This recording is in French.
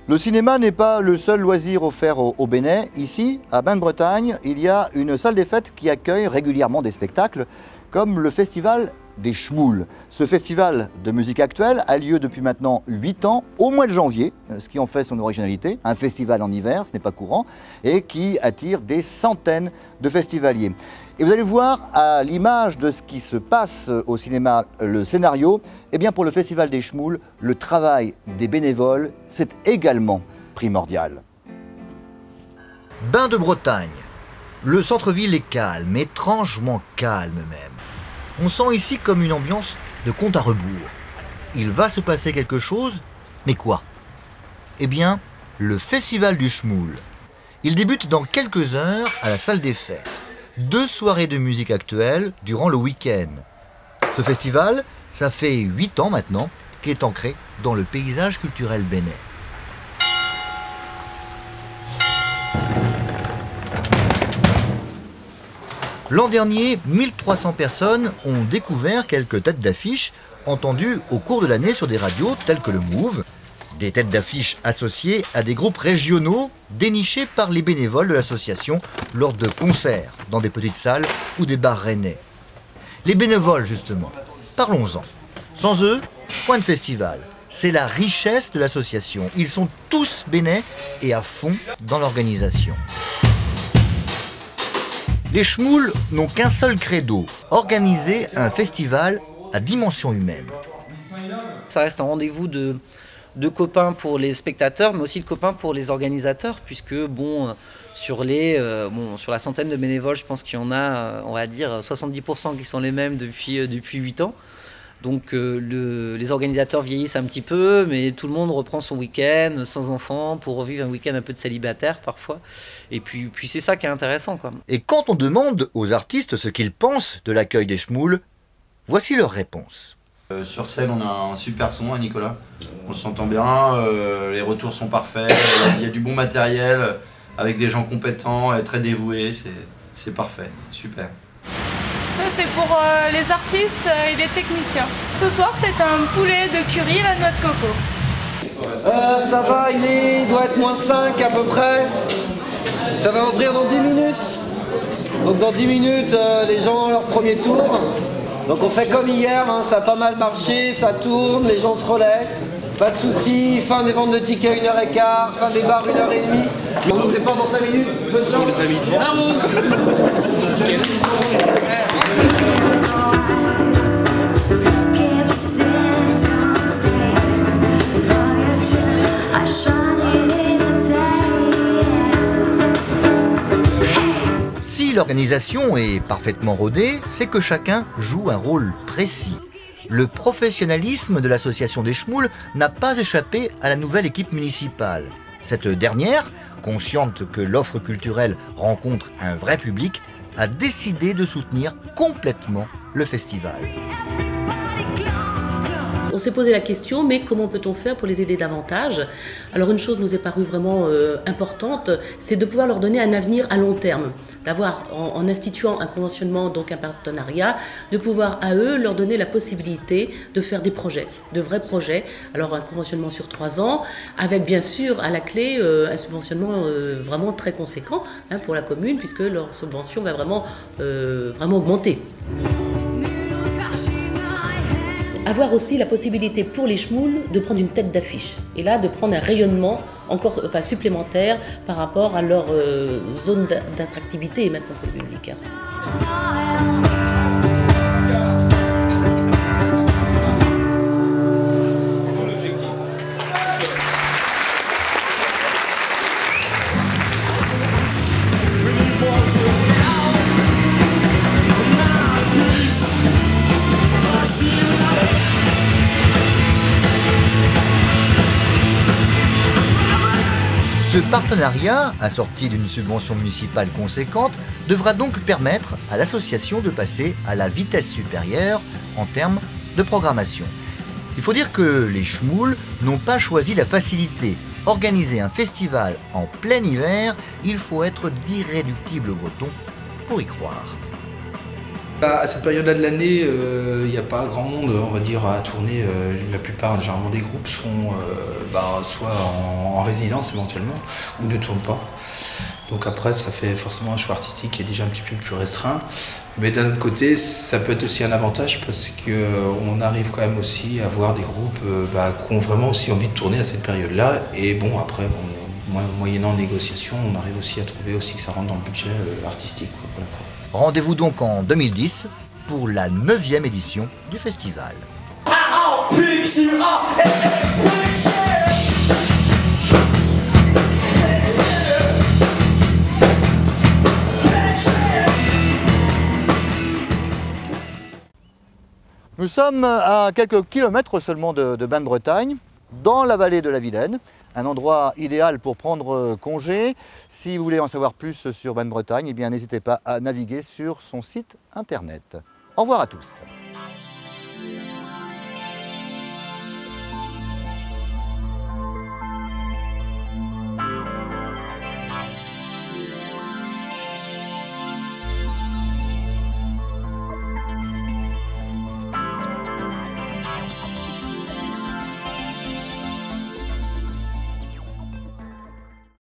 Le cinéma n'est pas le seul loisir offert au Bénin. Ici, à Bain-de-Bretagne, il y a une salle des fêtes qui accueille régulièrement des spectacles, comme le festival des Schmoules. Ce festival de musique actuelle a lieu depuis maintenant 8 ans, au mois de janvier, ce qui en fait son originalité. Un festival en hiver, ce n'est pas courant, et qui attire des centaines de festivaliers. Et vous allez voir, à l'image de ce qui se passe au cinéma, le scénario, eh bien pour le Festival des Schmoules, le travail des bénévoles, c'est également primordial. Bain-de-Bretagne. Le centre-ville est calme, étrangement calme même. On sent ici comme une ambiance de compte à rebours. Il va se passer quelque chose, mais quoi? Eh bien, le Festival du Schmoul. Il débute dans quelques heures à la salle des fêtes. 2 soirées de musique actuelle durant le week-end. Ce festival, ça fait 8 ans maintenant qu'il est ancré dans le paysage culturel bénin. L'an dernier, 1300 personnes ont découvert quelques têtes d'affiche entendues au cours de l'année sur des radios telles que le Move, des têtes d'affiche associées à des groupes régionaux dénichés par les bénévoles de l'association lors de concerts dans des petites salles ou des bars rennais. Les bénévoles, justement, parlons-en. Sans eux, point de festival. C'est la richesse de l'association. Ils sont tous bénins et à fond dans l'organisation. Les Schmoules n'ont qu'un seul credo, organiser un festival à dimension humaine. Ça reste un rendez-vous de copains pour les spectateurs, mais aussi de copains pour les organisateurs, puisque sur la centaine de bénévoles, je pense qu'il y en a, on va dire, 70% qui sont les mêmes depuis 8 ans. Donc les organisateurs vieillissent un petit peu, mais tout le monde reprend son week-end sans enfants pour revivre un week-end un peu de célibataire parfois. Et puis c'est ça qui est intéressant, quoi. Et quand on demande aux artistes ce qu'ils pensent de l'accueil des Schmoules, voici leur réponse. Sur scène, on a un super son à Nicolas. On s'entend bien, les retours sont parfaits, il y a du bon matériel, avec des gens compétents et très dévoués, c'est parfait, super. Ça c'est pour les artistes et les techniciens. Ce soir c'est un poulet de curry à la noix de coco. Ça va, il doit être -5 à peu près. Ça va ouvrir dans 10 minutes. Donc dans 10 minutes, les gens ont leur premier tour. Donc on fait comme hier, hein, ça a pas mal marché, ça tourne, les gens se relaient. Pas de soucis, fin des ventes de tickets 1h15, fin des bars 1h30. On nous fait pas dans 5 minutes. Bonne chance. Si l'organisation est parfaitement rodée, c'est que chacun joue un rôle précis. Le professionnalisme de l'association des Schmoules n'a pas échappé à la nouvelle équipe municipale. Cette dernière, consciente que l'offre culturelle rencontre un vrai public, a décidé de soutenir complètement le festival. On s'est posé la question, mais comment peut-on faire pour les aider davantage? Alors une chose nous est parue vraiment importante, c'est de pouvoir leur donner un avenir à long terme. D'avoir, en instituant un conventionnement, donc un partenariat, de pouvoir à eux leur donner la possibilité de faire des projets, de vrais projets. Alors un conventionnement sur 3 ans, avec bien sûr à la clé un subventionnement vraiment très conséquent pour la commune, puisque leur subvention va vraiment augmenter. Avoir aussi la possibilité pour les Schmoules de prendre une tête d'affiche et là de prendre un rayonnement encore supplémentaire par rapport à leur zone d'attractivité maintenant pour le public. Ce partenariat, assorti d'une subvention municipale conséquente, devra donc permettre à l'association de passer à la vitesse supérieure en termes de programmation. Il faut dire que les Schmoules n'ont pas choisi la facilité. Organiser un festival en plein hiver, il faut être d'irréductibles bretons pour y croire. À cette période-là de l'année, il n'y a pas grand monde, on va dire, à tourner. La plupart, généralement, des groupes sont soit en résidence éventuellement, ou ne tournent pas. Donc après, ça fait forcément un choix artistique qui est déjà un petit peu plus restreint. Mais d'un autre côté, ça peut être aussi un avantage parce qu'on arrive quand même aussi à voir des groupes qui ont vraiment aussi envie de tourner à cette période-là. Et bon, après, moyennant négociation, on arrive aussi à trouver aussi que ça rentre dans le budget artistique. Voilà. Rendez-vous donc en 2010 pour la 9e édition du festival. Nous sommes à quelques kilomètres seulement de Bain-de-Bretagne, dans la vallée de la Vilaine, un endroit idéal pour prendre congé. Si vous voulez en savoir plus sur Bain-de-Bretagne, eh bien n'hésitez pas à naviguer sur son site internet. Au revoir à tous.